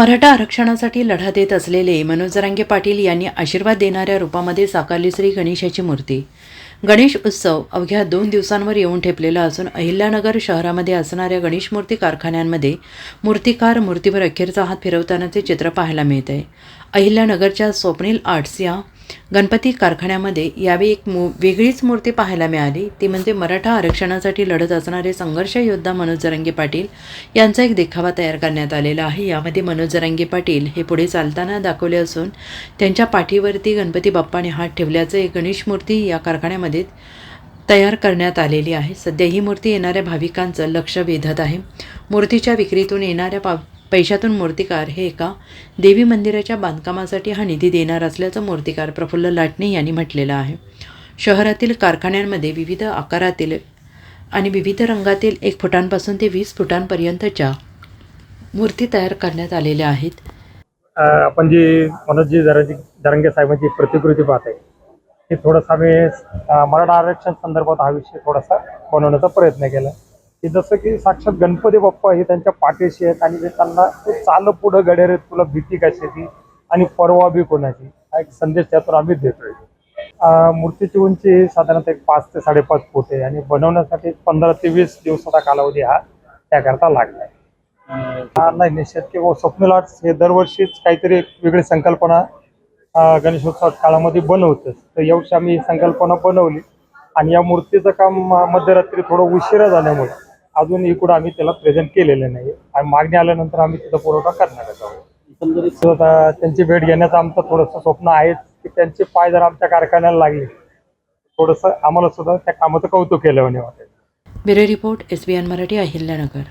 मराठा आरक्षणासाठी लढा देत असलेले मनोज जरांगे पाटील यांनी आशीर्वाद देणाऱ्या रूपामध्ये साकारली श्री गणेशाची मूर्ती. गणेश उत्सव अवघ्या 2 दिवसांवर येऊन ठेपलेला असून अहिल्यानगर शहरामध्ये असणाऱ्या गणेश मूर्ती कारखान्यांमध्ये मूर्तिकार मूर्तीवर अखेरचा हात फिरवतानाचे चित्र पाहायला मिळत आहे. अहिल्यानगरच्या स्वप्नील आर्ट्स या गणपती कारखान्यामध्ये यावेळी एक वेगळीच मूर्ती पाहायला मिळाली. ती म्हणजे मराठा आरक्षणासाठी लढत असणारे संघर्ष योद्धा मनोज जरांगे पाटील यांचा एक देखावा तयार करण्यात आलेला आहे. यामध्ये मनोज जरांगे पाटील हे पुढे चालताना दाखवले असून त्यांच्या पाठीवरती गणपती बाप्पाने हात ठेवल्याचं एक गणेश मूर्ती या कारखान्यामध्ये तयार करण्यात आलेली आहे. सध्या ही मूर्ती येणाऱ्या भाविकांचं लक्ष वेधत आहे. मूर्तीच्या विक्रीतून येणाऱ्या पैशातून मूर्तिकार हे एका देवी मंदिराच्या बांधकामासाठी हा निधी देणार असल्याचं मूर्तिकार प्रफुल्ल लाटणे यांनी म्हटलेलं आहे. शहरातील कारखान्यांमध्ये विविध आकारातील आणि विविध रंगातील 1 फुटांपासून ते 20 फुटांपर्यंतच्या मूर्ती तयार करण्यात आलेल्या आहेत. आपण जी मनोजजी जरांगे साहेबांची प्रतिकृती पाहत आहे हे थोडंसं आम्ही मराठा आरक्षण संदर्भात हा विषय थोडासा बनवण्याचा प्रयत्न केला की जसं की साक्षात गणपती बाप्पा हे त्यांच्या पाठीशी आहेत आणि त्यांना चाल पुढं घडेल तुला भीती कशाची आणि परवा बी कोणाची हा एक संदेश त्यातून आम्ही देतोय. मूर्तीची उंची साधारणतः 5 ते 5.5 फूट आहे आणि बनवण्यासाठी 15 ते 20 दिवसाचा कालावधी हा त्याकरता लागला. नाही निश्चित की स्वप्नील आर्ट्स हे दरवर्षीच काहीतरी एक वेगळी संकल्पना गणेशोत्सव काळामध्ये बनवतच. तर यावर्षी आम्ही संकल्पना बनवली आणि या मूर्तीचं काम मध्यरात्री थोडं उशिरा झाल्यामुळे अजून इकडं आम्ही त्याला प्रेझेंट केलेलं नाही आणि मागणी आल्यानंतर आम्ही तिथं पुरवठा करणार आहोत. त्यांची भेट घेण्याचं आमचं थोडंसं स्वप्न आहेच की त्यांचे पाय जर आमच्या कारखान्याला लागले थोडंसं आम्हाला सुद्धा त्या कामाचं कौतुक केलं म्हणे वाटेल. Bureau report SBN Marathi, Ahilyanagar.